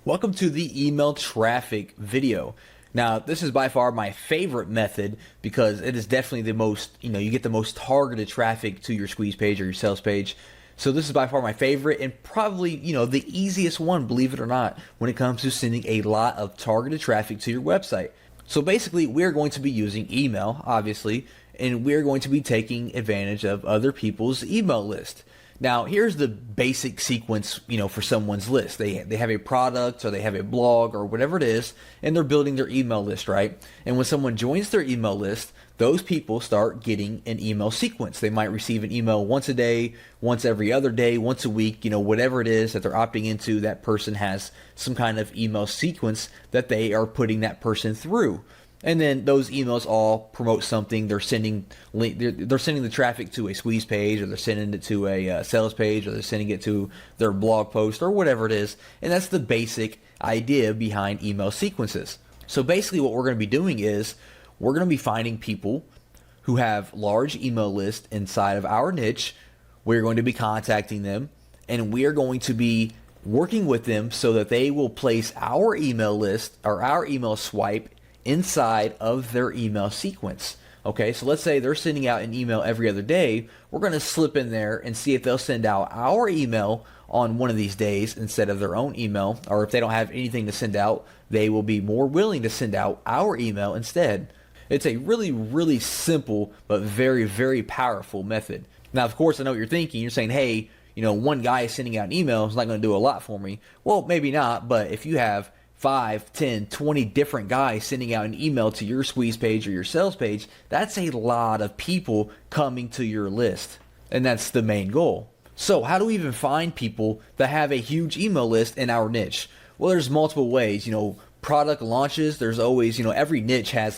Welcome to the email traffic video. Now, this is by far my favorite method because it is definitely the most, you get the most targeted traffic to your squeeze page or your sales page. So this is by far my favorite and probably, the easiest one, believe it or not, when it comes to sending a lot of targeted traffic to your website. So basically, we're going to be using email, obviously, and we're going to be taking advantage of other people's email list. Now, here's the basic sequence, for someone's list. They have a product or they have a blog or whatever it is, and they're building their email list, right? And when someone joins their email list, those people start getting an email sequence. They might receive an email once a day, once every other day, once a week, whatever it is that they're opting into, that person has some kind of email sequence that they are putting that person through. And then those emails all promote something. They're sending the traffic to a squeeze page, or they're sending it to a sales page, or they're sending it to their blog post, or whatever it is. And that's the basic idea behind email sequences. So basically what we're going to be doing is we're going to be finding people who have large email lists inside of our niche. We're going to be contacting them, and we are going to be working with them so that they will place our email list or our email swipe inside of their email sequence. Okay, so let's say they're sending out an email every other day. We're going to slip in there and see if they'll send out our email on one of these days instead of their own email, or if they don't have anything to send out, they will be more willing to send out our email instead. It's a really, really simple but very, very powerful method. Now, of course, I know what you're thinking. You're saying, hey, one guy is sending out an email is not going to do a lot for me. Well, maybe not, but if you have 5, 10, 20 different guys sending out an email to your squeeze page or your sales page, that's a lot of people coming to your list. And that's the main goal. So how do we even find people that have a huge email list in our niche? Well, there's multiple ways. Product launches, there's always, every niche has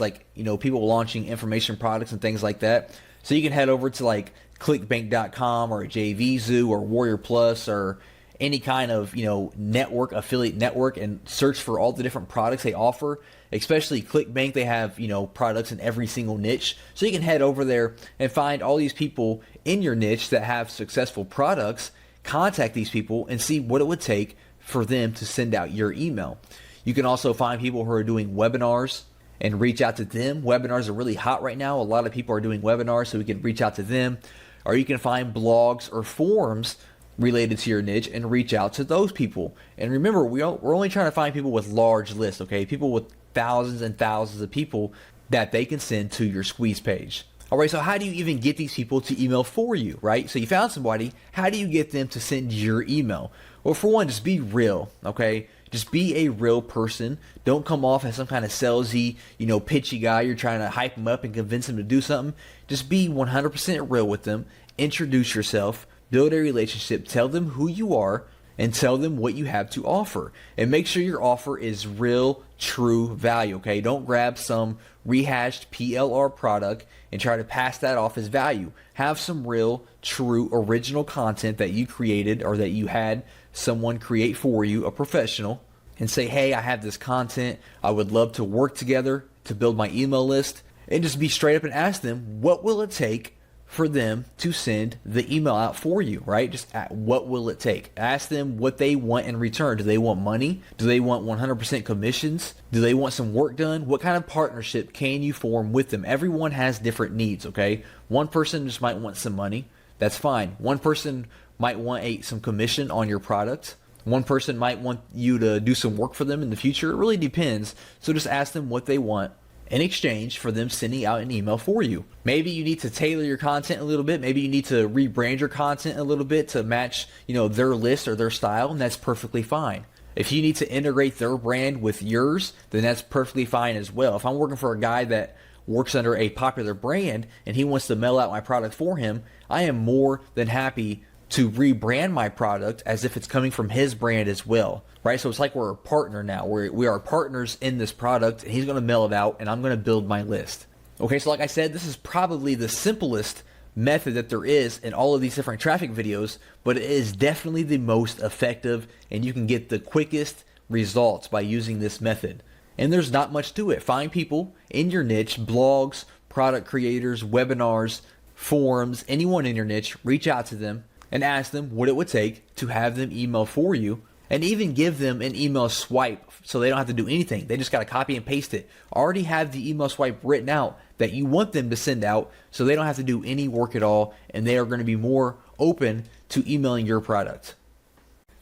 people launching information products and things like that. So you can head over to clickbank.com or JVZoo or Warrior Plus or any kind of network, affiliate network, and search for all the different products they offer. Especially ClickBank, they have products in every single niche, so you can head over there and find all these people in your niche that have successful products. Contact these people and see what it would take for them to send out your email. You can also find people who are doing webinars and reach out to them. Webinars are really hot right now. A lot of people are doing webinars, so we can reach out to them. Or you can find blogs or forums related to your niche and reach out to those people. And remember, we're only trying to find people with large lists, okay? People with thousands and thousands of people that they can send to your squeeze page. All right, so how do you even get these people to email for you, right? So you found somebody. How do you get them to send your email? Well, for one, just be real, okay? Just be a real person. Don't come off as some kind of salesy, pitchy guy. You're trying to hype them up and convince them to do something. Just be 100% real with them. Introduce yourself. Build a relationship, tell them who you are, and tell them what you have to offer. And make sure your offer is real, true value, okay? Don't grab some rehashed PLR product and try to pass that off as value. Have some real, true, original content that you created or that you had someone create for you, a professional, and say, hey, I have this content. I would love to work together to build my email list. And just be straight up and ask them, what will it take for them to send the email out for you, right? Just what will it take? Ask them what they want in return. Do they want money? Do they want 100% commissions? Do they want some work done? What kind of partnership can you form with them? Everyone has different needs, okay? One person just might want some money. That's fine. One person might want some commission on your product. One person might want you to do some work for them in the future. It really depends. So just ask them what they want in exchange for them sending out an email for you. Maybe you need to tailor your content a little bit. Maybe you need to rebrand your content a little bit to match, their list or their style, and that's perfectly fine. If you need to integrate their brand with yours, then that's perfectly fine as well. If I'm working for a guy that works under a popular brand and he wants to mail out my product for him, I am more than happy to rebrand my product as if it's coming from his brand as well, right? So it's like we're a partner now. We are partners in this product, and he's going to mail it out, and I'm going to build my list. Okay, so like I said, this is probably the simplest method that there is in all of these different traffic videos, but it is definitely the most effective, and you can get the quickest results by using this method. And there's not much to it. Find people in your niche, blogs, product creators, webinars, forums, anyone in your niche, reach out to them and ask them what it would take to have them email for you and even give them an email swipe so they don't have to do anything. They just got to copy and paste it. Already have the email swipe written out that you want them to send out so they don't have to do any work at all, and they are going to be more open to emailing your product.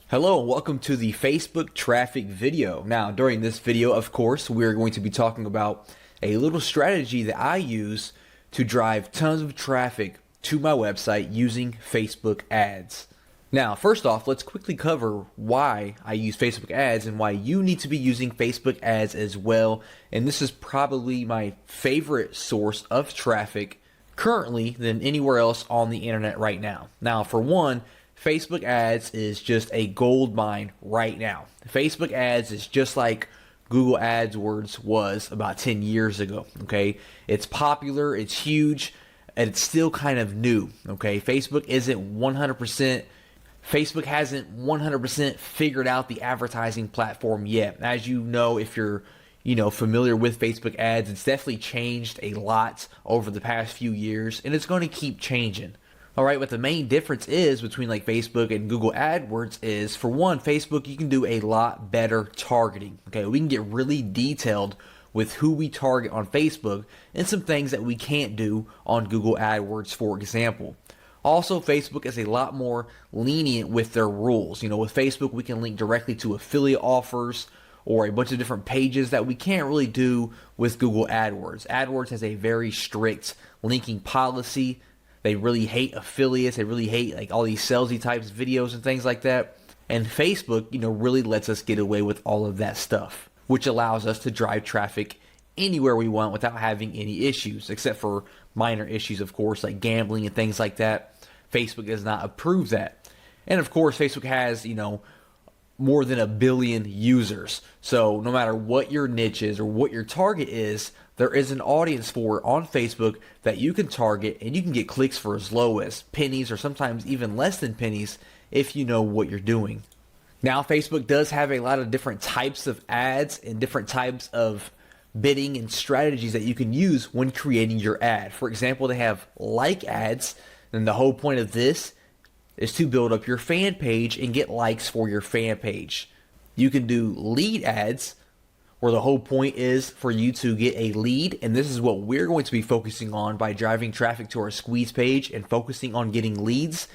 Hello and welcome to the Facebook traffic video. Now, during this video, of course, we're going to be talking about a little strategy that I use to drive tons of traffic to my website using Facebook ads. Now, first off, let's quickly cover why I use Facebook ads and why you need to be using Facebook ads as well. And this is probably my favorite source of traffic currently than anywhere else on the internet right now. Now, for one, Facebook ads is just a gold mine right now. Facebook ads is just like Google AdWords was about 10 years ago, okay? It's popular, it's huge, and it's still kind of new, okay? Facebook hasn't 100% figured out the advertising platform yet. As you know, if you're familiar with Facebook ads, it's definitely changed a lot over the past few years, and it's going to keep changing. All right, what the main difference is between like Facebook and Google AdWords is, for one, Facebook, you can do a lot better targeting. Okay, we can get really detailed with who we target on Facebook and some things that we can't do on Google AdWords, for example. Also, Facebook is a lot more lenient with their rules. With Facebook, we can link directly to affiliate offers or a bunch of different pages that we can't really do with Google AdWords. AdWords has a very strict linking policy. They really hate affiliates. They really hate like all these salesy types videos and things like that. And Facebook, really lets us get away with all of that stuff, which allows us to drive traffic anywhere we want without having any issues, except for minor issues, of course, like gambling and things like that. Facebook does not approve that. And of course, Facebook has, more than 1 billion users. So no matter what your niche is or what your target is, there is an audience for it on Facebook that you can target, and you can get clicks for as low as pennies or sometimes even less than pennies if you know what you're doing. Now, Facebook does have a lot of different types of ads and different types of bidding and strategies that you can use when creating your ad. For example, they have like ads, and the whole point of this is to build up your fan page and get likes for your fan page. You can do lead ads, where the whole point is for you to get a lead, and this is what we're going to be focusing on by driving traffic to our squeeze page and focusing on getting leads.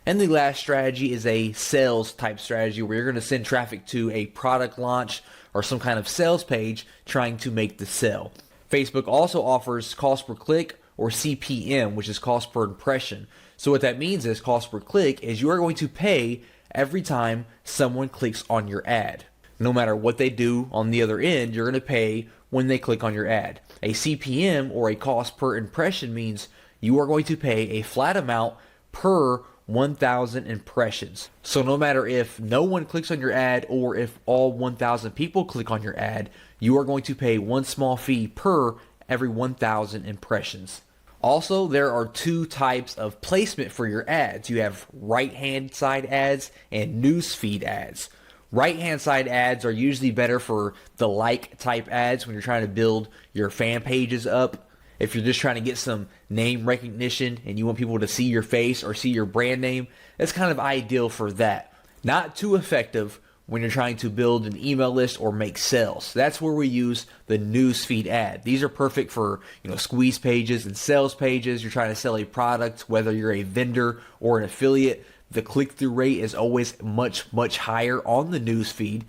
And the last strategy is a sales type strategy, where you're going to send traffic to a product launch or some kind of sales page trying to make the sale. Facebook also offers cost per click, or CPM, which is cost per impression. So what that means is cost per click is you are going to pay every time someone clicks on your ad. No matter what they do on the other end, you're going to pay when they click on your ad. A CPM, or a cost per impression, means you are going to pay a flat amount per 1,000 impressions. So no matter if no one clicks on your ad or if all 1,000 people click on your ad, you are going to pay one small fee per every 1,000 impressions. Also, there are two types of placement for your ads. You have right-hand side ads and newsfeed ads. Right-hand side ads are usually better for the like type ads when you're trying to build your fan pages up. If you're just trying to get some name recognition and you want people to see your face or see your brand name, that's kind of ideal for that. Not too effective when you're trying to build an email list or make sales. That's where we use the newsfeed ad. These are perfect for squeeze pages and sales pages. You're trying to sell a product, whether you're a vendor or an affiliate. The click-through rate is always much higher on the newsfeed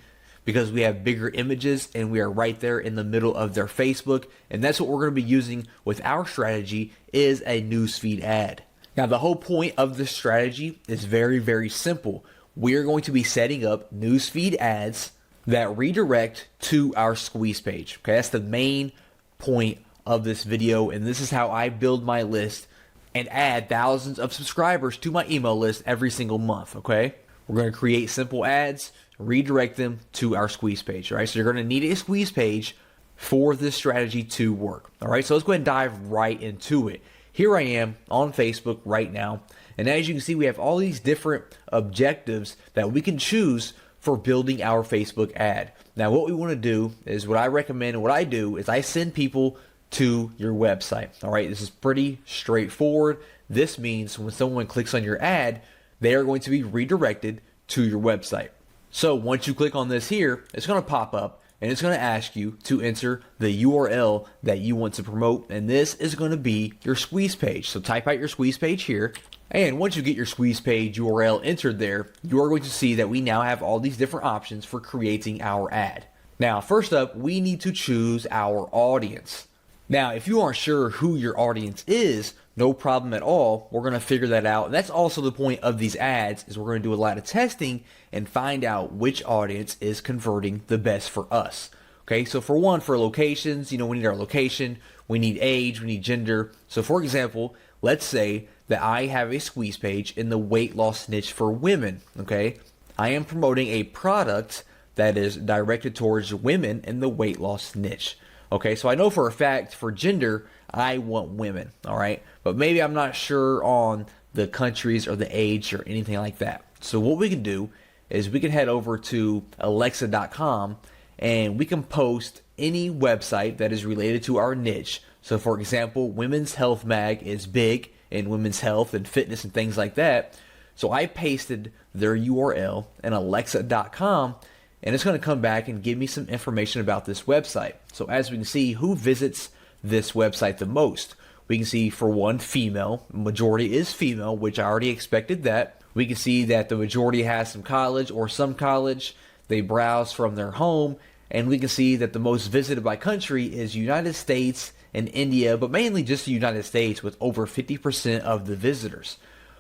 because we have bigger images and we are right there in the middle of their Facebook. And that's what we're going to be using with our strategy, is a newsfeed ad. Now, the whole point of this strategy is very simple. We're going to be setting up newsfeed ads that redirect to our squeeze page. Okay, that's the main point of this video, and this is how I build my list and add thousands of subscribers to my email list every single month. Okay, we're going to create simple ads, redirect them to our squeeze page. All right, so you're going to need a squeeze page for this strategy to work. All right, so let's go ahead and dive right into it. Here I am on Facebook right now, and as you can see, we have all these different objectives that we can choose for building our Facebook ad. Now, what we want to do is, what I recommend and what I do is I send people to your website. All right, this is pretty straightforward. This means when someone clicks on your ad, they are going to be redirected to your website. So once you click on this here, it's going to pop up and it's going to ask you to enter the URL that you want to promote. And this is going to be your squeeze page. So type out your squeeze page here. And once you get your squeeze page URL entered there, you are going to see that we now have all these different options for creating our ad. Now, first up, we need to choose our audience. Now, if you aren't sure who your audience is, no problem at all. We're going to figure that out. And that's also the point of these ads, is we're going to do a lot of testing and find out which audience is converting the best for us. Okay, so for one, for locations, we need our location, we need age, we need gender. So for example, let's say that I have a squeeze page in the weight loss niche for women. Okay, I am promoting a product that is directed towards women in the weight loss niche. Okay, so I know for a fact for gender, I want women, all right? But maybe I'm not sure on the countries or the age or anything like that. So what we can do is we can head over to alexa.com and we can post any website that is related to our niche. So for example, Women's Health Mag is big in women's health and fitness and things like that. So I pasted their URL in alexa.com and it's going to come back and give me some information about this website. So as we can see, who visits this website the most? We can see for one, female. Majority is female, which I already expected that. We can see that the majority has some college or some college. They browse from their home. And we can see that the most visited by country is United States and India, but mainly just the United States with over 50% of the visitors.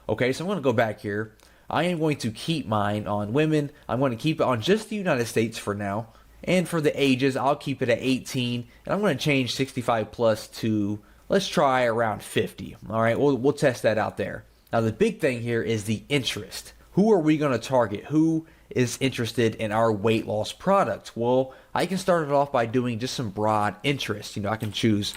Okay, so I'm going to go back here. I am going to keep mine on women. I'm going to keep it on just the United States for now. And for the ages, I'll keep it at 18. And I'm going to change 65 plus to, let's try around 50. All right, we'll test that out there. Now, the big thing here is the interest. Who are we going to target? Who is interested in our weight loss product? Well, I can start it off by doing just some broad interest. I can choose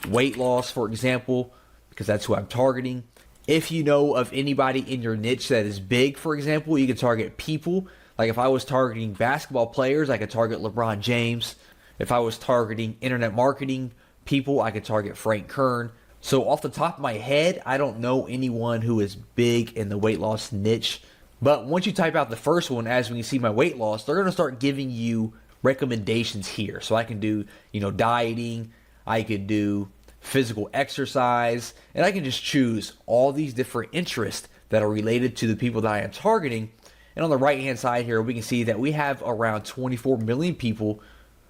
weight loss, for example, because that's who I'm targeting. If you know of anybody in your niche that is big, for example, you can target people. Like if I was targeting basketball players, I could target LeBron James. If I was targeting internet marketing people, I could target Frank Kern. So off the top of my head, I don't know anyone who is big in the weight loss niche. But once you type out the first one, as we can see my weight loss, they're going to start giving you recommendations here. So I can do, dieting. I could do physical exercise, and I can just choose all these different interests that are related to the people that I am targeting. And on the right hand side here, we can see that we have around 24 million people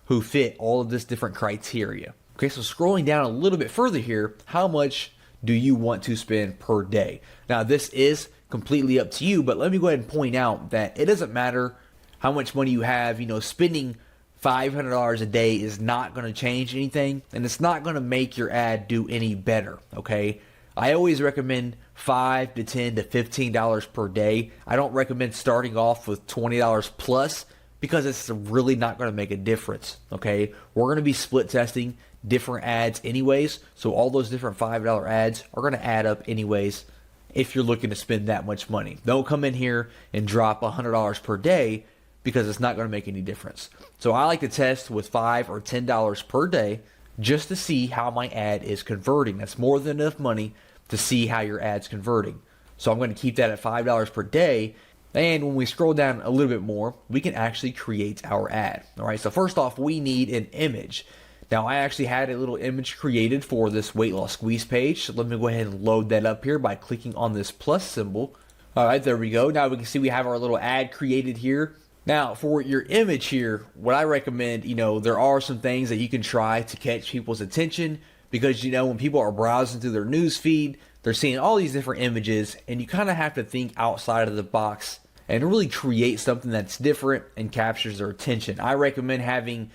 who fit all of this different criteria. Okay, so scrolling down a little bit further here, how much do you want to spend per day? Now this is completely up to you, but let me go ahead and point out that it doesn't matter how much money you have. Spending $500 a day is not going to change anything, and it's not going to make your ad do any better, okay? I always recommend $5 to $10 to $15 per day. I don't recommend starting off with $20 plus because it's really not going to make a difference, okay? We're going to be split testing different ads anyways, so all those different $5 ads are going to add up anyways if you're looking to spend that much money. Don't come in here and drop $100 per day because it's not going to make any difference. So I like to test with $5 or $10 per day just to see how my ad is converting. That's more than enough money to see how your ad's converting. So I'm going to keep that at $5 per day. And when we scroll down a little bit more, we can actually create our ad. All right, so first off, we need an image. Now, I actually had a little image created for this weight loss squeeze page. So let me go ahead and load that up here by clicking on this plus symbol. All right, there we go. Now we can see we have our little ad created here. Now, for your image here, what I recommend, there are some things that you can try to catch people's attention because, when people are browsing through their news feed, they're seeing all these different images, and you kind of have to think outside of the box and really create something that's different and captures their attention. I recommend having,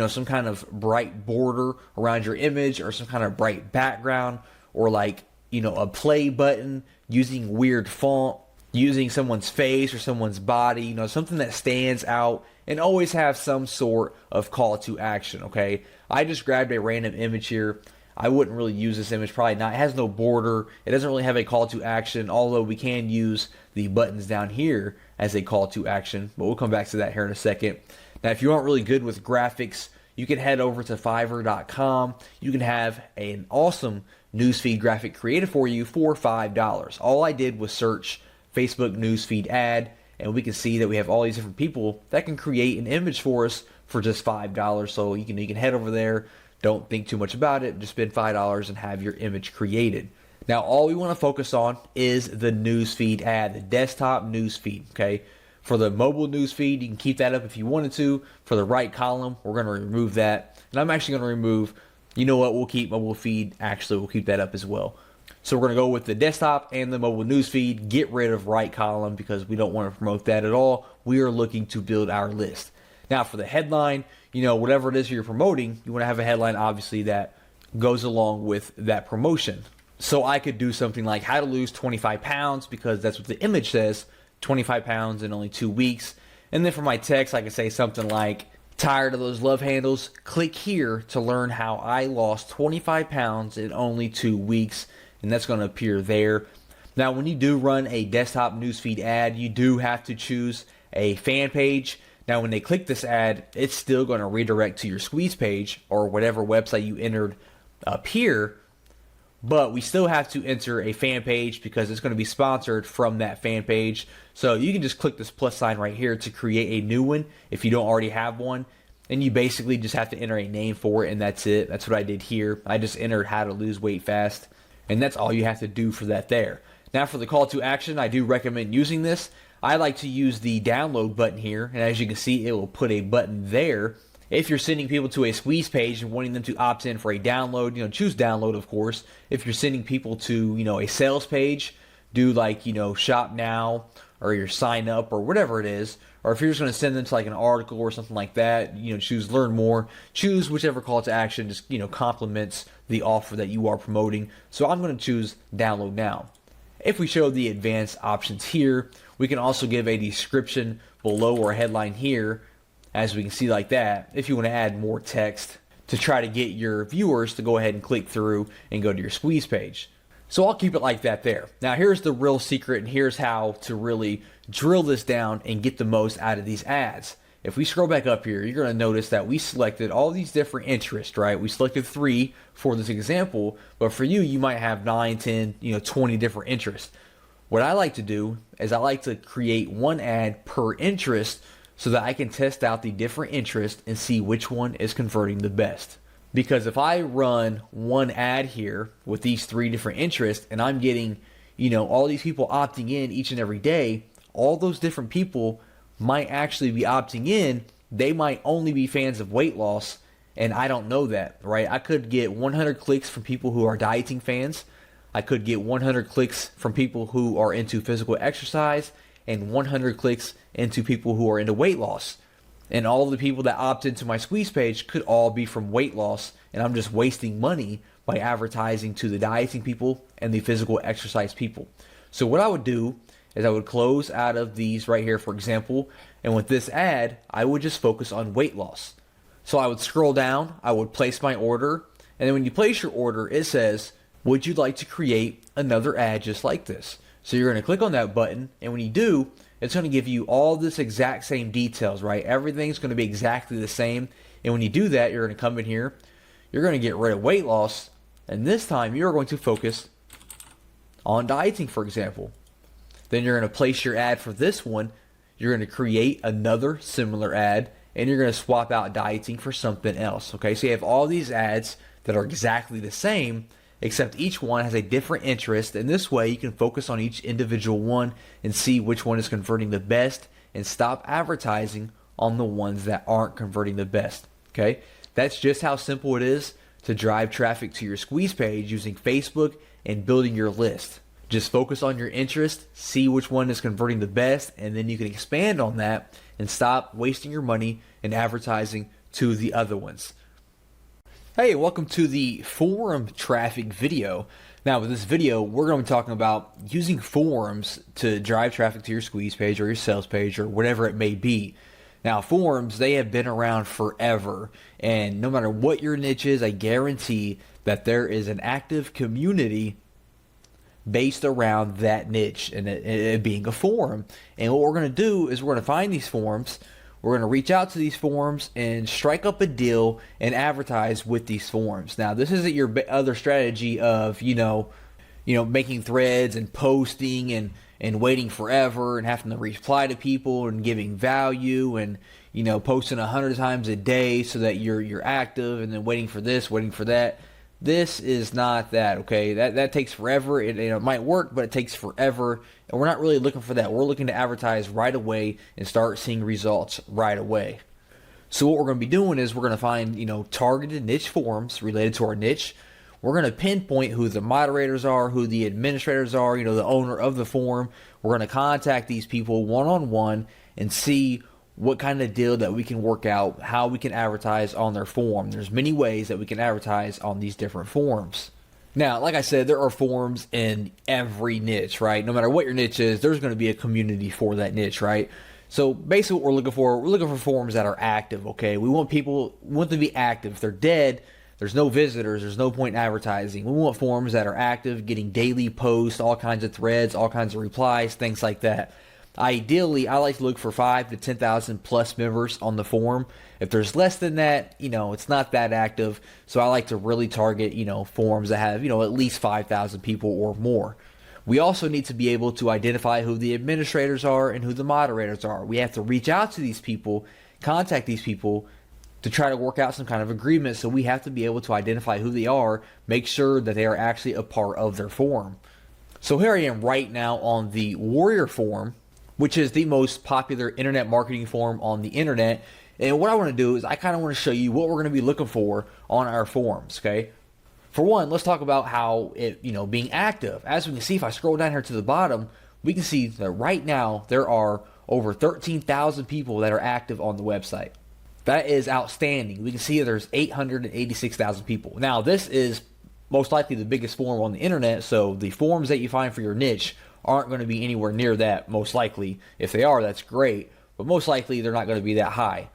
some kind of bright border around your image or some kind of bright background or like, a play button using weird font, using someone's face or someone's body, something that stands out, and always have some sort of call to action, okay? I just grabbed a random image here. I wouldn't really use this image, probably not. It has no border. It doesn't really have a call to action, although we can use the buttons down here as a call to action, but we'll come back to that here in a second. Now, if you aren't really good with graphics, you can head over to Fiverr.com. You can have an awesome newsfeed graphic created for you for $5. All I did was search Facebook newsfeed ad, and we can see that we have all these different people that can create an image for us for just $5. So you can head over there, don't think too much about it, just spend $5 and have your image created. Now all we want to focus on is the newsfeed ad, the desktop newsfeed, okay? For the mobile newsfeed, you can keep that up if you wanted to. For the right column, we're going to remove that. And I'm actually going to remove, you know what, we'll keep mobile feed. Actually, we'll keep that up as well. So we're going to go with the desktop and the mobile newsfeed, get rid of right column because we don't want to promote that at all. We are looking to build our list. Now for the headline, whatever it is you're promoting, you want to have a headline obviously that goes along with that promotion. So I could do something like how to lose 25 pounds because that's what the image says, 25 pounds in only 2 weeks. And then for my text, I could say something like, tired of those love handles? Click here to learn how I lost 25 pounds in only 2 weeks. And that's going to appear there. Now, when you do run a desktop newsfeed ad, you do have to choose a fan page. Now, when they click this ad, it's still going to redirect to your squeeze page or whatever website you entered up here. But we still have to enter a fan page because it's going to be sponsored from that fan page. So you can just click this plus sign right here to create a new one if you don't already have one. And you basically just have to enter a name for it, and that's it. That's what I did here. I just entered how to lose weight fast. And that's all you have to do for that there. Now for the call to action, I do recommend using this. I like to use the download button here. And as you can see, it will put a button there. If you're sending people to a squeeze page and wanting them to opt in for a download, choose download, of course. If you're sending people to, a sales page, do like, shop now or your sign up or whatever it is. Or if you're just going to send them to like an article or something like that, choose learn more. Choose whichever call to action just, complements the offer that you are promoting. So I'm going to choose download now. If we show the advanced options here, we can also give a description below or a headline here. As we can see like that, if you want to add more text to try to get your viewers to go ahead and click through and go to your squeeze page. So I'll keep it like that there. Now here's the real secret, and here's how to really drill this down and get the most out of these ads. If we scroll back up here, you're going to notice that we selected all these different interests, right? We selected 3 for this example, but for you, you might have 9, 10, 20 different interests. What I like to do is I like to create one ad per interest so that I can test out the different interests and see which one is converting the best. Because if I run one ad here with these 3 different interests and I'm getting, all these people opting in each and every day, all those different people might actually be opting in. They might only be fans of weight loss, and I don't know that, right? I could get 100 clicks from people who are dieting fans. I could get 100 clicks from people who are into physical exercise and 100 clicks into people who are into weight loss. And all of the people that opt into my squeeze page could all be from weight loss, and I'm just wasting money by advertising to the dieting people and the physical exercise people. So what I would do is I would close out of these right here, for example, and with this ad, I would just focus on weight loss. So I would scroll down, I would place my order, and then when you place your order, it says, would you like to create another ad just like this? So you're going to click on that button, and when you do, it's going to give you all this exact same details, right? Everything's going to be exactly the same. And when you do that, you're going to come in here, you're going to get rid of weight loss, and this time you're going to focus on dieting, for example. Then you're going to place your ad for this one. You're going to create another similar ad, and you're going to swap out dieting for something else, okay? So you have all these ads that are exactly the same, except each one has a different interest, and this way you can focus on each individual one and see which one is converting the best and stop advertising on the ones that aren't converting the best, okay? That's just how simple it is to drive traffic to your squeeze page using Facebook and building your list. Just focus on your interest, see which one is converting the best, and then you can expand on that and stop wasting your money and advertising to the other ones. Hey, welcome to the forum traffic video. Now with this video, we're going to be talking about using forums to drive traffic to your squeeze page or your sales page or whatever it may be. Now forums, they have been around forever, and no matter what your niche is, I guarantee that there is an active community based around that niche and it being a forum. And what we're going to do is we're going to find these forums. We're going to reach out to these forums and strike up a deal and advertise with these forums. Now, this isn't your other strategy of, making threads and posting and and waiting forever and having to reply to people and giving value and, you know, posting 100 times a day so that you're active and then waiting for this, waiting for that. This is not that, okay? That takes forever. It might work, but it takes forever. And we're not really looking for that. We're looking to advertise right away and start seeing results right away. So what we're going to be doing is we're going to find, you know, targeted niche forums related to our niche. We're going to pinpoint who the moderators are, who the administrators are, you know, the owner of the forum. We're going to contact these people one-on-one and see what kind of deal that we can work out, how we can advertise on their forum. There's many ways that we can advertise on these different forums. Now, like I said, there are forums in every niche, right? No matter what your niche is, there's going to be a community for that niche, right? So basically what we're looking for forums that are active, okay? We want them to be active. If they're dead, there's no visitors, there's no point in advertising. We want forums that are active, getting daily posts, all kinds of threads, all kinds of replies, things like that. Ideally, I like to look for 5 to 10,000 plus members on the forum. If there's less than that, you know, it's not that active. So I like to really target, you know, forums that have, you know, at least 5,000 people or more. We also need to be able to identify who the administrators are and who the moderators are. We have to reach out to these people, contact these people to try to work out some kind of agreement. So we have to be able to identify who they are, make sure that they are actually a part of their forum. So here I am right now on the Warrior forum, which is the most popular internet marketing forum on the internet. And what I want to do is I kind of want to show you what we're going to be looking for on our forums, okay? For one, let's talk about how it, you know, being active. As we can see, if I scroll down here to the bottom, we can see that right now there are over 13,000 people that are active on the website. That is outstanding. We can see there's 886,000 people. Now, this is most likely the biggest forum on the internet, so the forums that you find for your niche aren't going to be anywhere near that, most likely. If they are, that's great, but most likely they're not going to be that high.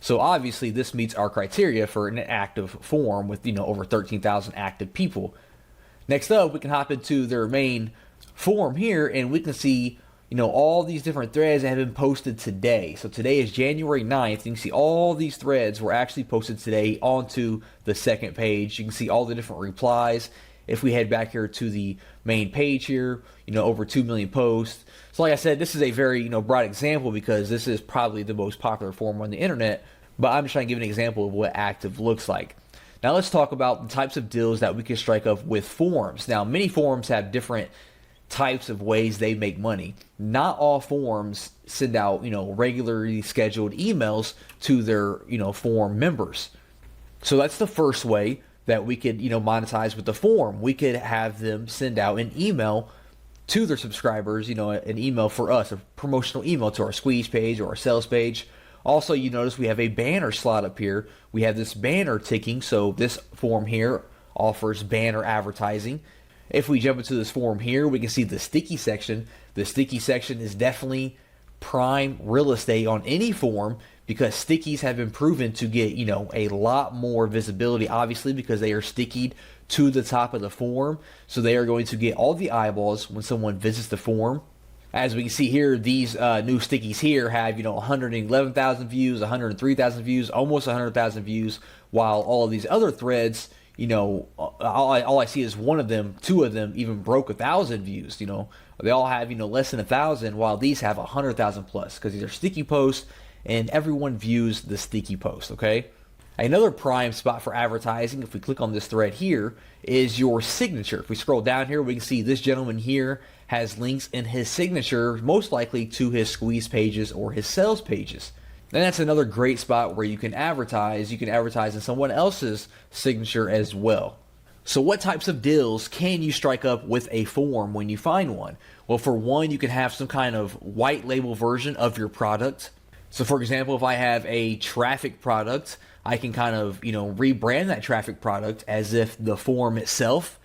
So obviously this meets our criteria for an active forum with, you know, over 13,000 active people. Next up, we can hop into their main forum here and we can see, you know, all these different threads that have been posted today. So today is January 9th. You can see all these threads were actually posted today onto the second page. You can see all the different replies. If we head back here to the main page here, you know, over 2 million posts. So like I said, this is a very, you know, broad example because this is probably the most popular forum on the internet, but I'm just trying to give an example of what active looks like. Now let's talk about the types of deals that we can strike up with forums. Now, many forums have different types of ways they make money. Not all forums send out, you know, regularly scheduled emails to their, you know, forum members. So that's the first way that we could, you know, monetize with the forum. We could have them send out an email to their subscribers, you know, an email for us, a promotional email to our squeeze page or our sales page. Also, you notice we have a banner slot up here. We have this banner ticking, so this forum here offers banner advertising. If we jump into this forum here, we can see the sticky section. The sticky section is definitely prime real estate on any forum because stickies have been proven to get, you know, a lot more visibility, obviously, because they are stickied to the top of the forum. So they are going to get all the eyeballs when someone visits the forum. As we can see here, these new stickies here have, you know, 111,000 views, 103,000 views, almost 100,000 views, while all of these other threads, you know, all I see is one of them, two of them even broke 1,000 views. You know, they all have, you know, less than 1,000, while these have 100,000 plus because these are sticky posts and everyone views the sticky post. Okay. Another prime spot for advertising, if we click on this thread here, is your signature. If we scroll down here, we can see this gentleman here has links in his signature, most likely to his squeeze pages or his sales pages. And that's another great spot where you can advertise. You can advertise in someone else's signature as well. So what types of deals can you strike up with a forum when you find one? Well, for one, you can have some kind of white label version of your product. So for example, if I have a traffic product, I can kind of, you know, rebrand that traffic product as if the forum itself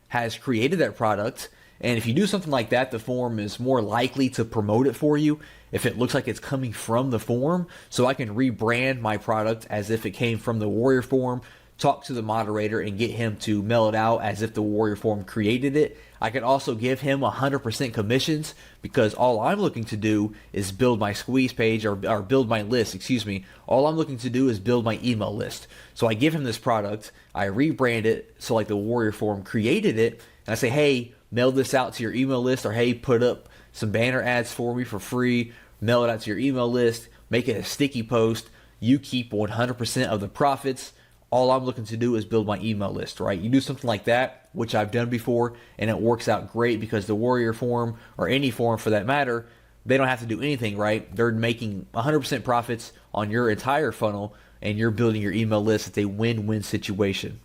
has created that product. And if you do something like that, the forum is more likely to promote it for you if it looks like it's coming from the forum. So I can rebrand my product as if it came from the Warrior forum, talk to the moderator and get him to mail it out as if the Warrior forum created it. I can also give him 100% commissions because all I'm looking to do is build my squeeze page or build my list, excuse me. All I'm looking to do is build my email list. So I give him this product, I rebrand it so like the Warrior forum created it, and I say, hey, mail this out to your email list, or hey, put up, some banner ads for me for free, mail it out to your email list, make it a sticky post. You keep 100% of the profits. All I'm looking to do is build my email list, right? You do something like that, which I've done before, and it works out great because the Warrior Forum, or any forum for that matter, they don't have to do anything, right? They're making 100% profits on your entire funnel, and you're building your email list. It's a win-win situation.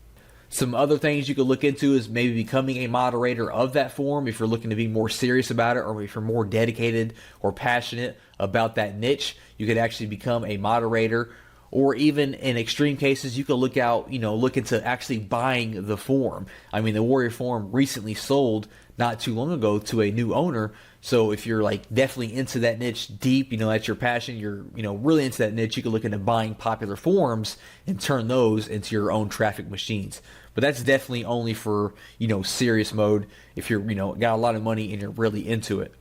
Some other things you could look into is maybe becoming a moderator of that forum if you're looking to be more serious about it, or if you're more dedicated or passionate about that niche. You could actually become a moderator, or even in extreme cases, you could look into actually buying the forum. I mean, the Warrior Forum recently sold not too long ago to a new owner. So if you're like definitely into that niche deep, that's your passion, you're really into that niche, you can look into buying popular forums and turn those into your own traffic machines. But that's definitely only for serious mode if you're got a lot of money and you're really into it.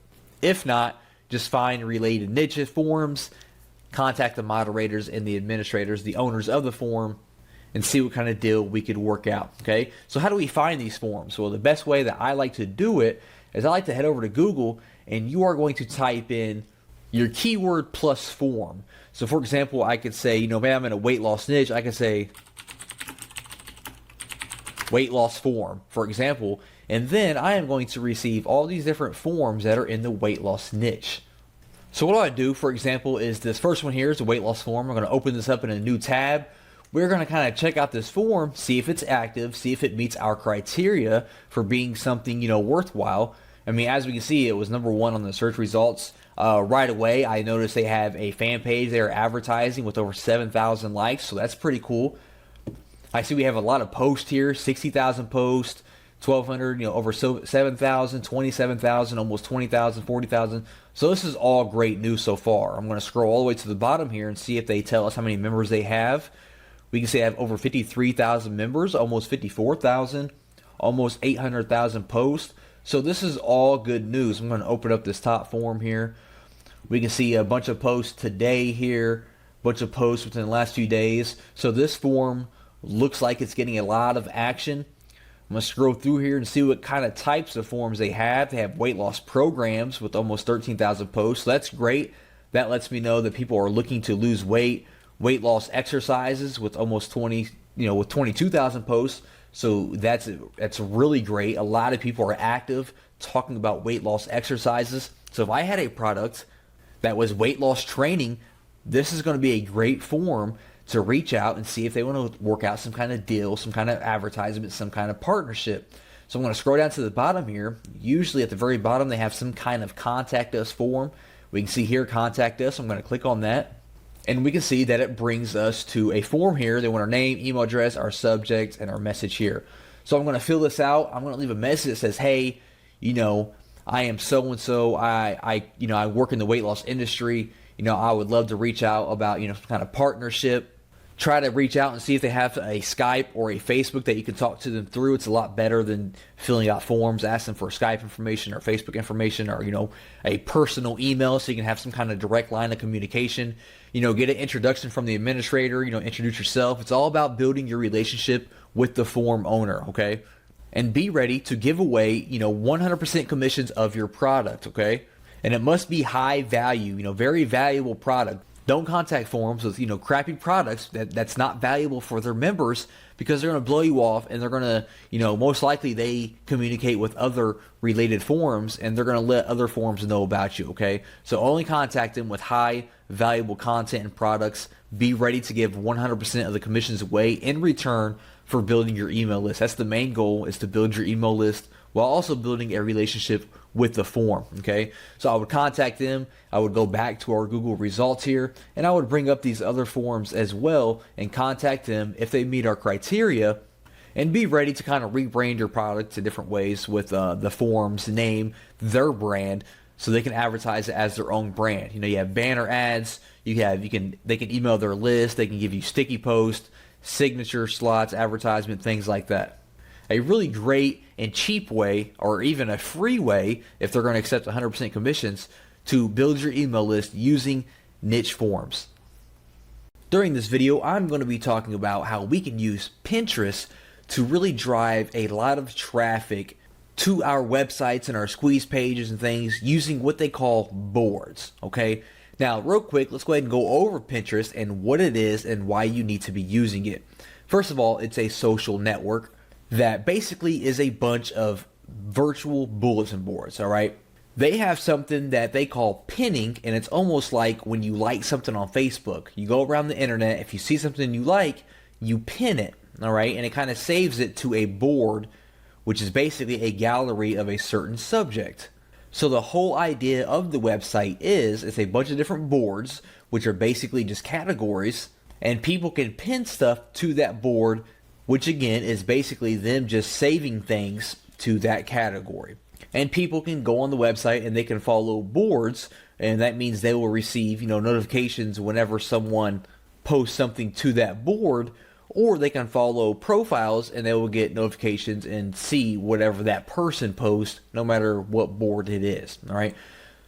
If not, just find related niche forums, contact the moderators and the administrators, the owners of the forum, and see what kind of deal we could work out. Okay, so how do we find these forums? Well, the best way that I like to do it is I like to head over to Google, and you are going to type in your keyword plus forum. So for example, I could say, man, I'm in a weight loss niche. I could say weight loss forum, for example, and then I am going to receive all these different forums that are in the weight loss niche. So what I do, for example, is this first one here is a weight loss forum. I'm going to open this up in a new tab. We're going to kind of check out this forum, see if it's active, see if it meets our criteria for being something, worthwhile. I mean, as we can see, it was #1 on the search results. Right away, I noticed they have a fan page they are advertising with over 7,000 likes, so that's pretty cool. I see we have a lot of posts here, 60,000 posts, 1,200, over 7,000, 27,000, almost 20,000, 40,000. So this is all great news so far. I'm going to scroll all the way to the bottom here and see if they tell us how many members they have. We can see I have over 53,000 members, almost 54,000, almost 800,000 posts. So this is all good news. I'm going to open up this top forum here. We can see a bunch of posts today here, a bunch of posts within the last few days. So this forum looks like it's getting a lot of action. I'm going to scroll through here and see what kind of types of forums they have. They have weight loss programs with almost 13,000 posts. So that's great. That lets me know that people are looking to lose weight. Weight loss exercises with almost 22,000 posts. So that's really great. A lot of people are active talking about weight loss exercises. So if I had a product that was weight loss training, this is going to be a great forum to reach out and see if they want to work out some kind of deal, some kind of advertisement, some kind of partnership. So I'm going to scroll down to the bottom here. Usually at the very bottom they have some kind of contact us form. We can see here contact us. I'm going to click on that. And we can see that it brings us to a form here. They want our name, email address, our subject, and our message here. So I'm going to fill this out. I'm going to leave a message that says, hey, I am so-and-so. I work in the weight loss industry. I would love to reach out about, some kind of partnership. Try to reach out and see if they have a Skype or a Facebook that you can talk to them through. It's a lot better than filling out forms, asking for Skype information or Facebook information or, a personal email so you can have some kind of direct line of communication. Get an introduction from the administrator, introduce yourself. It's all about building your relationship with the forum owner, okay? And be ready to give away, 100% commissions of your product, okay? And it must be high value, very valuable product. Don't contact forums with, crappy products that's not valuable for their members, because they're going to blow you off, and they're going to, most likely they communicate with other related forums, and they're going to let other forums know about you, okay? So only contact them with high valuable content and products. Be ready to give 100% of the commissions away in return for building your email list. That's the main goal, is to build your email list while also building a relationship with the forum, okay? So I would contact them, I would go back to our Google results here, and I would bring up these other forums as well and contact them if they meet our criteria, and be ready to kind of rebrand your product to different ways with the forum's name, their brand, so they can advertise it as their own brand. You have banner ads, they can email their list, they can give you sticky posts, signature slots, advertisement, things like that. A really great and cheap way, or even a free way, if they're going to accept 100% commissions, to build your email list using niche forums. During this video, I'm going to be talking about how we can use Pinterest to really drive a lot of traffic to our websites and our squeeze pages and things using what they call boards, okay? Now, real quick, let's go ahead and go over Pinterest and what it is and why you need to be using it. First of all, it's a social network that basically is a bunch of virtual bulletin boards, all right? They have something that they call pinning, and it's almost like when you like something on Facebook. You go around the internet, if you see something you like, you pin it, all right? And it kind of saves it to a board, which is basically a gallery of a certain subject. So the whole idea of the website is it's a bunch of different boards, which are basically just categories, and people can pin stuff to that board, which again is basically them just saving things to that category. And people can go on the website and they can follow boards, and that means they will receive, notifications whenever someone posts something to that board, or they can follow profiles and they will get notifications and see whatever that person posts, no matter what board it is. All right.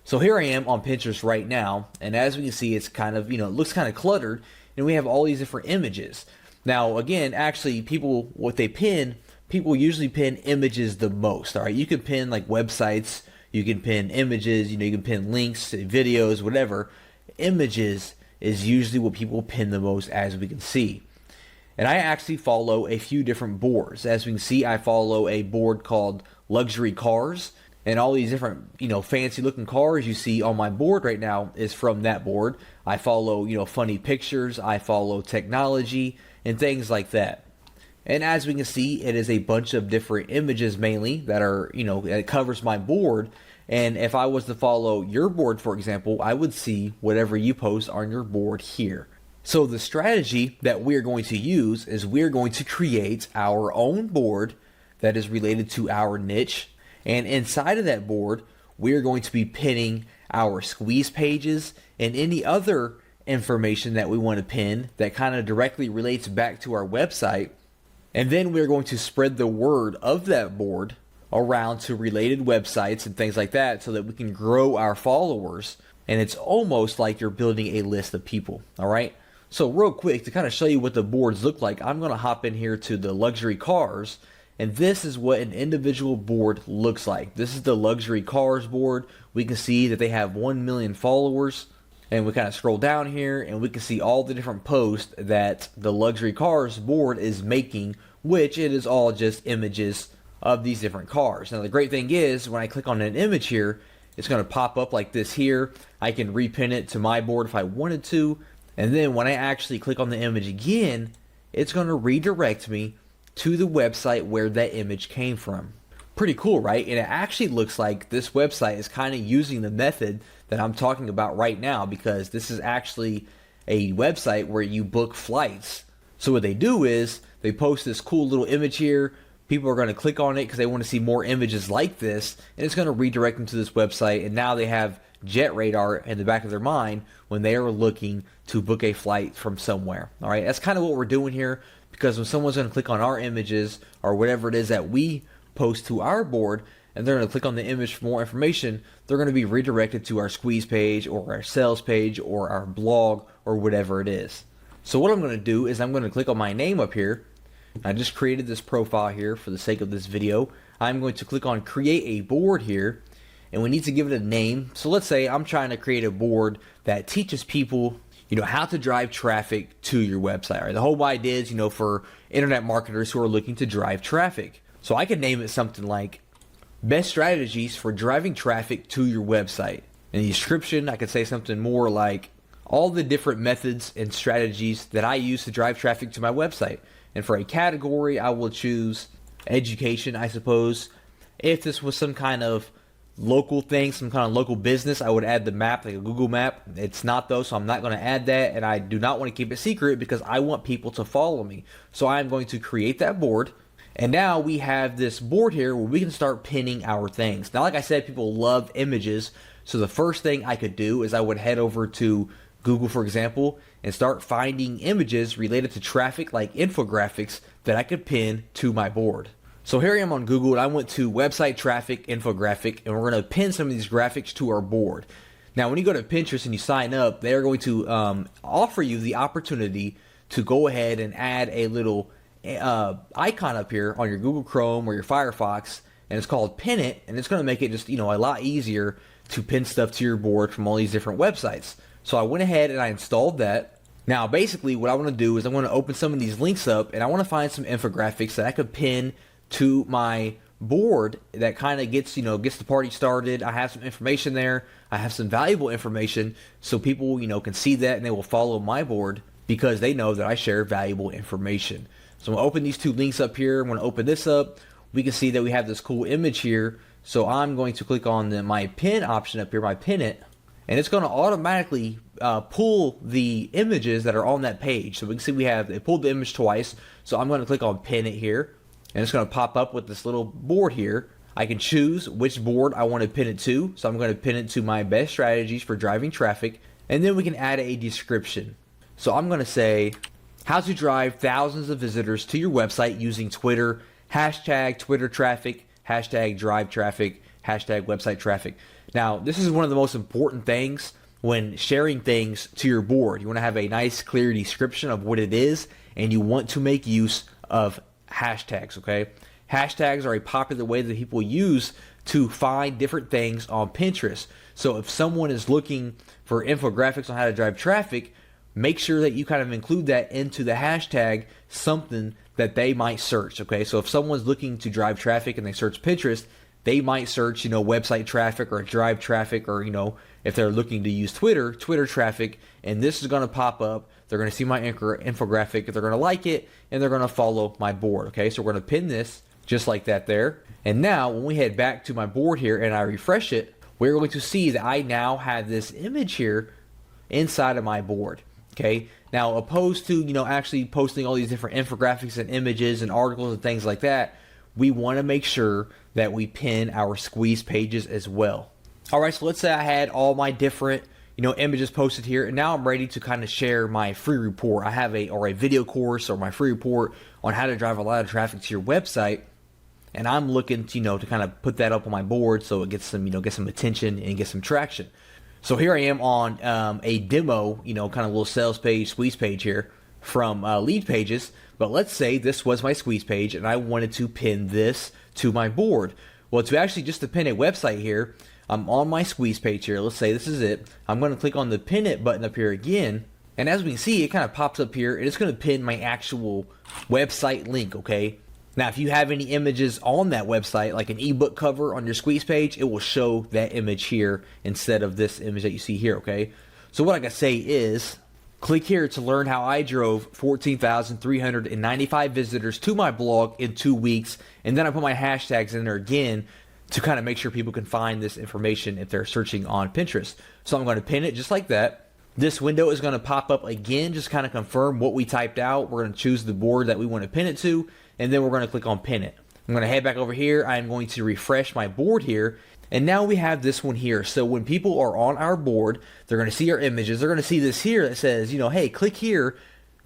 So here I am on Pinterest right now, and as we can see, it's kind of, it looks kind of cluttered, and we have all these different images. Now, again, actually, people usually pin images the most. All right. You can pin like websites, you can pin images, you can pin links, videos, whatever. Images is usually what people pin the most, as we can see. And I actually follow a few different boards. As we can see, I follow a board called Luxury Cars, and all these different, fancy looking cars you see on my board right now is from that board. I follow, funny pictures, I follow technology and things like that. And as we can see, it is a bunch of different images mainly that are, it covers my board. And if I was to follow your board, for example, I would see whatever you post on your board here. So the strategy that we're going to use is we're going to create our own board that is related to our niche. And inside of that board, we're going to be pinning our squeeze pages and any other information that we want to pin that kind of directly relates back to our website. And then we're going to spread the word of that board around to related websites and things like that so that we can grow our followers. And it's almost like you're building a list of people, all right? So real quick, to kind of show you what the boards look like, I'm going to hop in here to the luxury cars, and this is what an individual board looks like. This is the luxury cars board. We can see that they have 1 million followers, and we kind of scroll down here and we can see all the different posts that the luxury cars board is making, which it is all just images of these different cars. Now the great thing is when I click on an image here, it's going to pop up like this here. I can repin it to my board if I wanted to. And then when I actually click on the image again, it's going to redirect me to the website where that image came from. Pretty cool, right? And it actually looks like this website is kind of using the method that I'm talking about right now, because this is actually a website where you book flights. So what they do is they post this cool little image here. People are going to click on it because they want to see more images like this, and it's going to redirect them to this website, and now they have jet radar in the back of their mind when they are looking to book a flight from somewhere. All right, that's kind of what we're doing here, because when someone's going to click on our images or whatever it is that we post to our board, and they're going to click on the image for more information, they're going to be redirected to our squeeze page or our sales page or our blog or whatever it is. So what I'm going to do is I'm going to click on my name up here. I just created this profile here for the sake of this video. I'm going to click on create a board here, and we need to give it a name. So let's say I'm trying to create a board that teaches people, how to drive traffic to your website. Right? The whole idea is, for internet marketers who are looking to drive traffic. So I could name it something like best strategies for driving traffic to your website. In the description, I could say something more like all the different methods and strategies that I use to drive traffic to my website. And for a category, I will choose education, I suppose. If this was some kind of local thing, some kind of local business, I would add the map, like a Google map. It's not though, so I'm not going to add that, and I do not want to keep it secret because I want people to follow me. So I'm going to create that board, and now we have this board here where we can start pinning our things. Now, like I said, people love images, so the first thing I could do is I would head over to Google, for example, and start finding images related to traffic, like infographics, that I could pin to my board. So here I am on Google, and I went to website traffic infographic, and we're going to pin some of these graphics to our board. Now, when you go to Pinterest and you sign up, they're going to offer you the opportunity to go ahead and add a little icon up here on your Google Chrome or your Firefox and it's called Pin It, and it's going to make it just, a lot easier to pin stuff to your board from all these different websites. So I went ahead and I installed that. Now, basically, what I want to do is I want to open some of these links up, and I want to find some infographics that I could pin to my board that kind of gets the party started. I have some information there. I have some valuable information, so people, can see that and they will follow my board because they know that I share valuable information. So I'm going to open these two links up here. I'm going to open this up. We can see that we have this cool image here. So I'm going to click on my pin option up here, my Pin It, and it's going to automatically pull the images that are on that page. So we can see it pulled the image twice. So I'm going to click on Pin It here, and it's going to pop up with this little board here. I can choose which board I want to pin it to. So I'm going to pin it to my best strategies for driving traffic, and then we can add a description. So I'm going to say, how to drive thousands of visitors to your website using Twitter, hashtag Twitter traffic, hashtag drive traffic, hashtag website traffic. Now, this is one of the most important things when sharing things to your board. You want to have a nice, clear description of what it is, and you want to make use of hashtags, okay? Hashtags are a popular way that people use to find different things on Pinterest. So if someone is looking for infographics on how to drive traffic, make sure that you kind of include that into the hashtag, something that they might search, okay? So if someone's looking to drive traffic and they search Pinterest, they might search, website traffic or drive traffic, or, if they're looking to use Twitter traffic, and this is going to pop up. They're going to see my infographic, they're going to like it, and they're going to follow my board, okay? So we're going to pin this just like that there. And now when we head back to my board here and I refresh it, we're going to see that I now have this image here inside of my board. Okay, now opposed to, actually posting all these different infographics and images and articles and things like that, we want to make sure that we pin our squeeze pages as well. All right, so let's say I had all my different, images posted here, and now I'm ready to kind of share my free report. I have a video course or my free report on how to drive a lot of traffic to your website, and I'm looking to, to kind of put that up on my board so it gets some, get some attention and get some traction. So here I am on a demo, kind of little sales page, squeeze page here from Lead Pages. But let's say this was my squeeze page and I wanted to pin this to my board. Well, to actually just to pin a website here, I'm on my squeeze page here. Let's say this is it. I'm going to click on the Pin It button up here again. And as we can see, it kind of pops up here and it's going to pin my actual website link, okay? Now, if you have any images on that website, like an ebook cover on your squeeze page, it will show that image here instead of this image that you see here, okay? So what I can say is, click here to learn how I drove 14,395 visitors to my blog in 2 weeks, and then I put my hashtags in there again to kind of make sure people can find this information if they're searching on Pinterest. So I'm going to pin it just like that. This window is going to pop up again, just kind of confirm what we typed out. We're going to choose the board that we want to pin it to, and then we're going to click on Pin It. I'm going to head back over here. I'm going to refresh my board here, and now we have this one here. So when people are on our board, they're going to see our images. They're going to see this here that says, hey, click here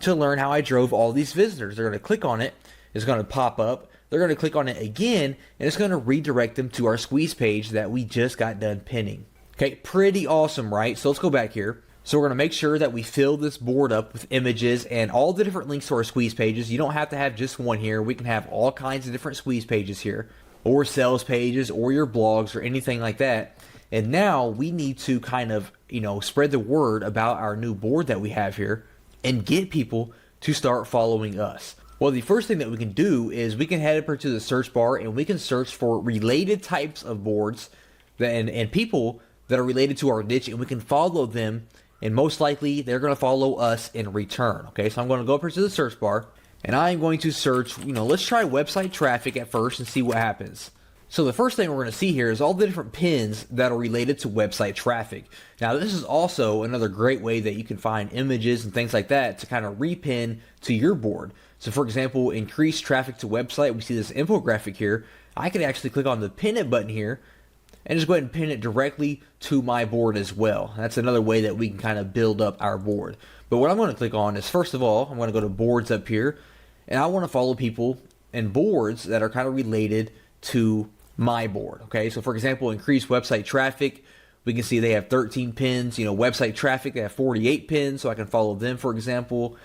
to learn how I drove all these visitors. They're going to click on it. It's going to pop up. They're going to click on it again, and it's going to redirect them to our squeeze page that we just got done pinning. Okay, pretty awesome, right? So let's go back here. So we're going to make sure that we fill this board up with images and all the different links to our squeeze pages. You don't have to have just one here. We can have all kinds of different squeeze pages here, or sales pages, or your blogs, or anything like that. And now we need to kind of, spread the word about our new board that we have here and get people to start following us. Well, the first thing that we can do is we can head over to the search bar and we can search for related types of boards and people that are related to our niche, and we can follow them. And most likely, they're going to follow us in return. Okay, so I'm going to go up here to the search bar, and I'm going to search, let's try website traffic at first and see what happens. So the first thing we're going to see here is all the different pins that are related to website traffic. Now, this is also another great way that you can find images and things like that to kind of repin to your board. So for example, increase traffic to website. We see this infographic here. I could actually click on the Pin It button here and just go ahead and pin it directly to my board as well. That's another way that we can kind of build up our board. But what I'm going to click on is, first of all, I'm going to go to boards up here, and I want to follow people and boards that are kind of related to my board. Okay, so for example, increase website traffic. We can see they have 13 pins. Website traffic, they have 48 pins, so I can follow them, for example.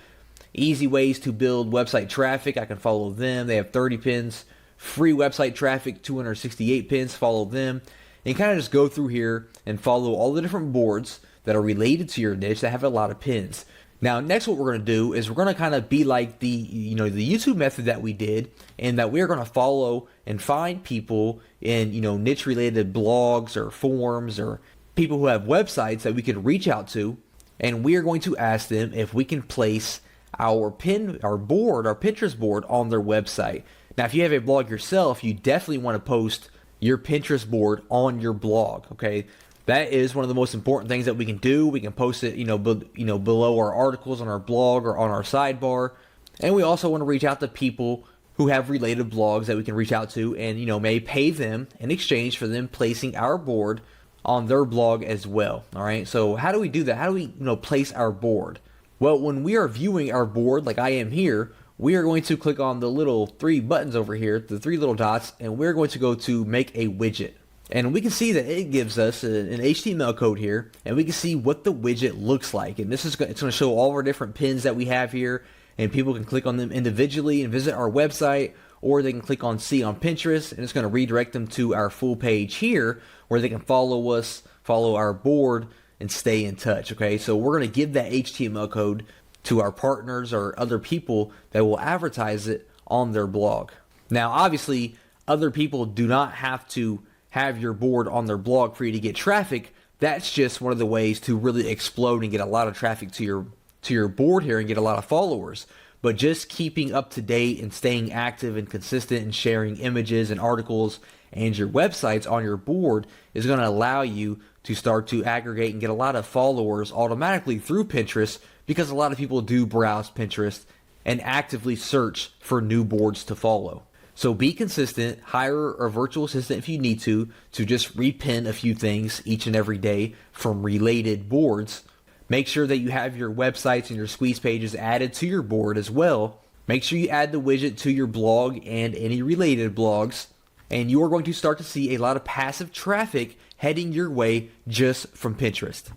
Easy ways to build website traffic, I can follow them. They have 30 pins. free website traffic, 268 pins, follow them, and kind of just go through here and follow all the different boards that are related to your niche that have a lot of pins. Now, next what we're going to do is we're going to kind of be like the YouTube method that we did, and that we're going to follow and find people in, niche related blogs or forums or people who have websites that we can reach out to, and we are going to ask them if we can place our Pinterest board on their website. Now, if you have a blog yourself, you definitely want to post your Pinterest board on your blog, okay? That is one of the most important things that we can do. We can post it, below our articles on our blog or on our sidebar. And we also want to reach out to people who have related blogs that we can reach out to and, may pay them in exchange for them placing our board on their blog as well. All right. So how do we do that? How do we, place our board? Well, when we are viewing our board, like I am here, we are going to click on the little 3 buttons over here, the 3 little dots, and we're going to go to make a widget. And we can see that it gives us an HTML code here, and we can see what the widget looks like. And it's going to show all of our different pins that we have here, and people can click on them individually and visit our website, or they can click on see on Pinterest, and it's going to redirect them to our full page here, where they can follow us, follow our board, and stay in touch. Okay, so we're going to give that HTML code to our partners or other people that will advertise it on their blog. Now, obviously, other people do not have to have your board on their blog for you to get traffic. That's just one of the ways to really explode and get a lot of traffic to your board here and get a lot of followers. But just keeping up to date and staying active and consistent and sharing images and articles and your websites on your board is going to allow you to start to aggregate and get a lot of followers automatically through Pinterest, because a lot of people do browse Pinterest and actively search for new boards to follow. So be consistent, hire a virtual assistant if you need to just repin a few things each and every day from related boards. Make sure that you have your websites and your squeeze pages added to your board as well. Make sure you add the widget to your blog and any related blogs, and you are going to start to see a lot of passive traffic heading your way just from Pinterest.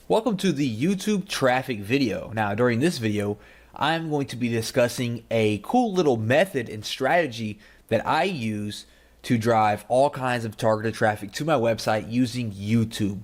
Welcome to the YouTube traffic video. Now, during this video, I'm going to be discussing a cool little method and strategy that I use to drive all kinds of targeted traffic to my website using YouTube.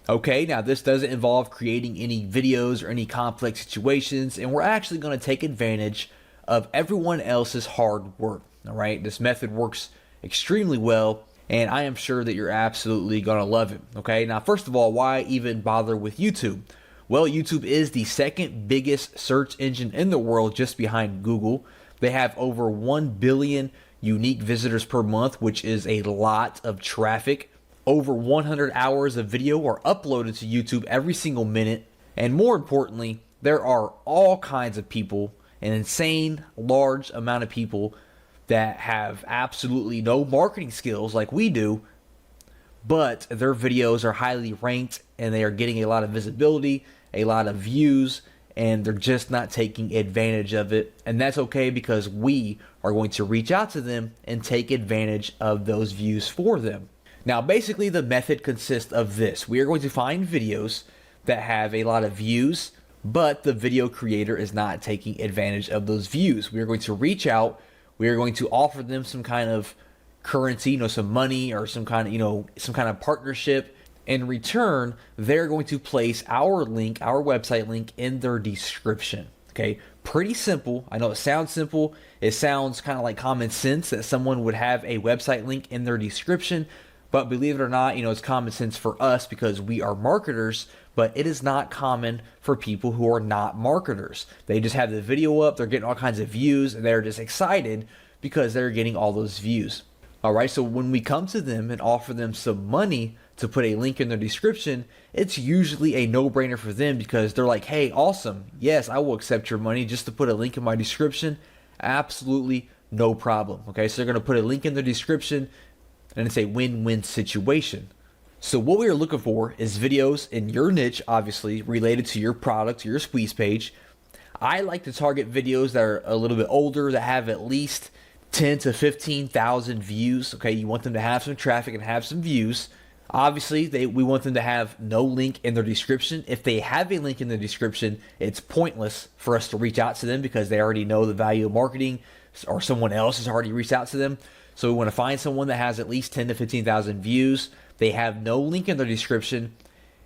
Okay, now this doesn't involve creating any videos or any complex situations, and we're actually going to take advantage of everyone else's hard work. All right, this method works extremely well, and I am sure that you're absolutely going to love it. Okay, now first of all, why even bother with YouTube? Well, YouTube is the second biggest search engine in the world, just behind Google. They have over 1 billion unique visitors per month, which is a lot of traffic. Over 100 hours of video are uploaded to YouTube every single minute. And more importantly, there are all kinds of people, an insane large amount of people that have absolutely no marketing skills like we do, but their videos are highly ranked and they are getting a lot of visibility, a lot of views, and they're just not taking advantage of it. And that's okay, because we are going to reach out to them and take advantage of those views for them. Now, basically the method consists of this. We are going to find videos that have a lot of views, but the video creator is not taking advantage of those views. We are going to reach out. We are going to offer them some kind of currency, some money or some kind of partnership. In return, they're going to place our link, our website link, in their description. Okay, pretty simple. I know it sounds simple. It sounds kind of like common sense that someone would have a website link in their description, but believe it or not, it's common sense for us because we are marketers, but it is not common for people who are not marketers. They just have the video up, they're getting all kinds of views, and they're just excited because they're getting all those views. All right, so when we come to them and offer them some money to put a link in their description, it's usually a no-brainer for them, because they're like, hey, awesome, yes, I will accept your money just to put a link in my description. Absolutely no problem. Okay, so they're going to put a link in the description, and it's a win-win situation. So what we are looking for is videos in your niche, obviously related to your product, your squeeze page. I like to target videos that are a little bit older, that have at least 10 to 15,000 views. Okay, you want them to have some traffic and have some views. Obviously, we want them to have no link in their description. If they have a link in the description, it's pointless for us to reach out to them, because they already know the value of marketing or someone else has already reached out to them. So we want to find someone that has at least 10 to 15,000 views. They have no link in their description,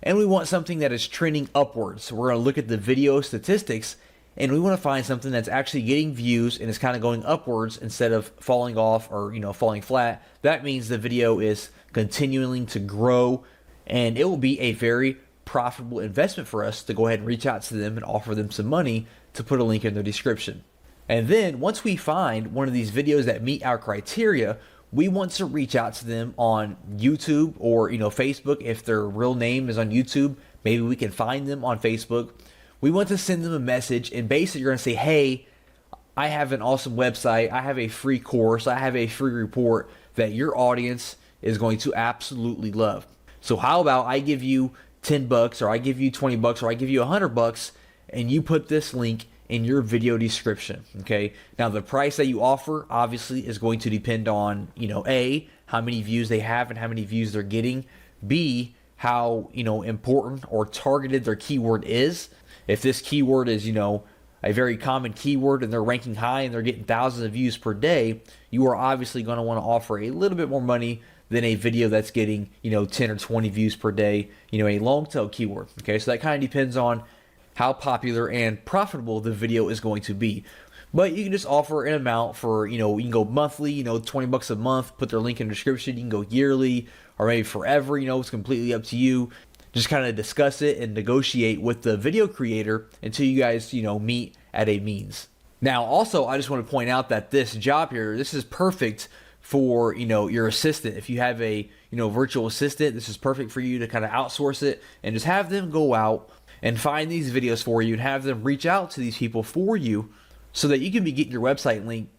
and we want something that is trending upwards. So we're going to look at the video statistics, and we want to find something that's actually getting views and is kind of going upwards instead of falling off or falling flat. That means the video is continuing to grow, and it will be a very profitable investment for us to go ahead and reach out to them and offer them some money to put a link in their description. And then once we find one of these videos that meet our criteria, we want to reach out to them on YouTube or Facebook. If their real name is on YouTube, maybe we can find them on Facebook. We want to send them a message, and basically you're going to say, hey, I have an awesome website, I have a free course, I have a free report that your audience is going to absolutely love. So how about I give you $10, or I give you $20, or I give you $100, and you put this link in your video description. Okay. Now the price that you offer obviously is going to depend on, A, how many views they have and how many views they're getting. B, how, important or targeted their keyword is. If this keyword is, a very common keyword and they're ranking high and they're getting thousands of views per day, you are obviously going to want to offer a little bit more money than a video that's getting, 10 or 20 views per day, a long tail keyword. Okay. So that kind of depends on how popular and profitable the video is going to be. But you can just offer an amount for, you can go monthly, $20 a month, put their link in the description. You can go yearly or maybe forever, it's completely up to you. Just kind of discuss it and negotiate with the video creator until you guys, meet at a means. Now, also, I just want to point out that this job here, this is perfect for, your assistant. If you have a, virtual assistant, this is perfect for you to kind of outsource it and just have them go out and find these videos for you and have them reach out to these people for you so that you can be getting your website link,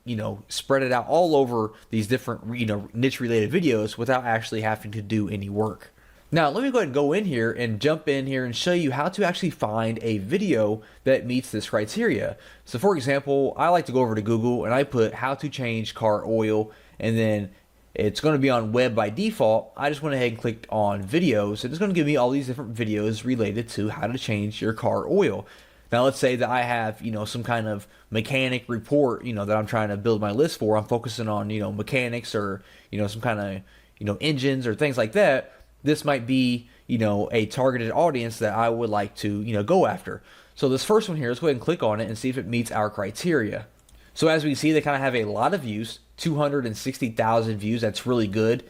spread it out all over these different, niche related videos without actually having to do any work. Now, let me go ahead and go in here and jump in here and show you how to actually find a video that meets this criteria. So for example, I like to go over to Google and I put how to change car oil, and then it's going to be on web by default. I just went ahead and clicked on videos, and it's going to give me all these different videos related to how to change your car oil. Now let's say that I have, some kind of mechanic report, that I'm trying to build my list for. I'm focusing on, mechanics or, some kind of, engines or things like that. This might be, a targeted audience that I would like to, go after. So this first one here, let's go ahead and click on it and see if it meets our criteria. So as we can see, they kind of have a lot of views, 260,000 views. That's really good.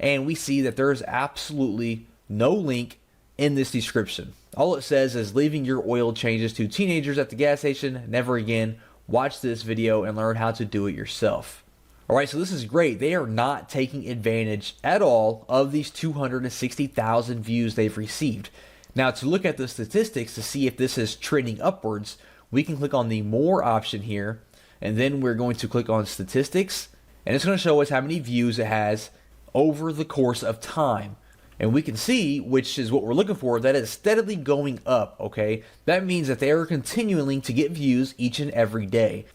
And we see that there's absolutely no link in this description. All it says is leaving your oil changes to teenagers at the gas station. Never again. Watch this video and learn how to do it yourself. All right, so this is great. They are not taking advantage at all of these 260,000 views they've received. Now, to look at the statistics to see if this is trending upwards, we can click on the More option here, and then we're going to click on Statistics, and it's going to show us how many views it has over the course of time. And we can see, which is what we're looking for, that it's steadily going up, okay? That means that they are continuing to get views each and every day.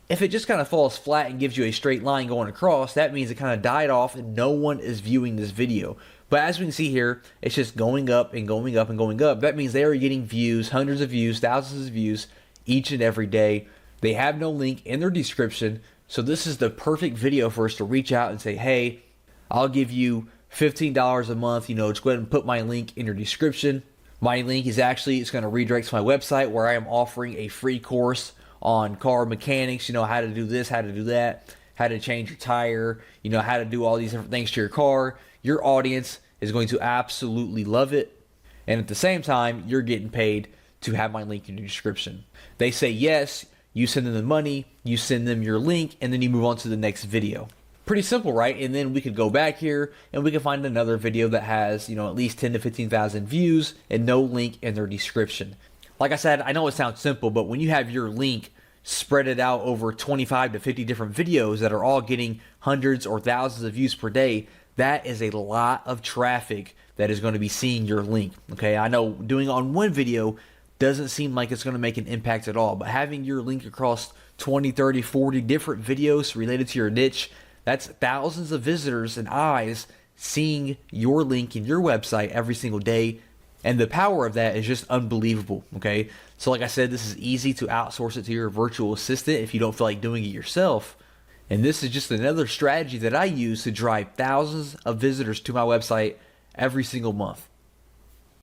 If it just kind of falls flat and gives you a straight line going across, that means it kind of died off and no one is viewing this video. But as we can see here, it's just going up and going up and going up. That means they are getting views, hundreds of views, thousands of views each and every day. They have no link in their description. So this is the perfect video for us to reach out and say, hey, I'll give you $15 a month. Just go ahead and put my link in your description. My link is it's going to redirect to my website where I am offering a free course on car mechanics, how to do this, how to do that, how to change your tire, how to do all these different things to your car. Your audience is going to absolutely love it. And at the same time, you're getting paid to have my link in your description. They say yes, you send them the money, you send them your link, and then you move on to the next video. Pretty simple, right? And then we could go back here and we can find another video that has, at least 10 to 15,000 views and no link in their description. Like I said, I know it sounds simple, but when you have your link spread it out over 25 to 50 different videos that are all getting hundreds or thousands of views per day, that is a lot of traffic that is going to be seeing your link. Okay, I know doing it on one video doesn't seem like it's going to make an impact at all, but having your link across 20, 30, 40 different videos related to your niche, that's thousands of visitors and eyes seeing your link in your website every single day. And the power of that is just unbelievable, okay? So like I said, this is easy to outsource it to your virtual assistant if you don't feel like doing it yourself. And this is just another strategy that I use to drive thousands of visitors to my website every single month.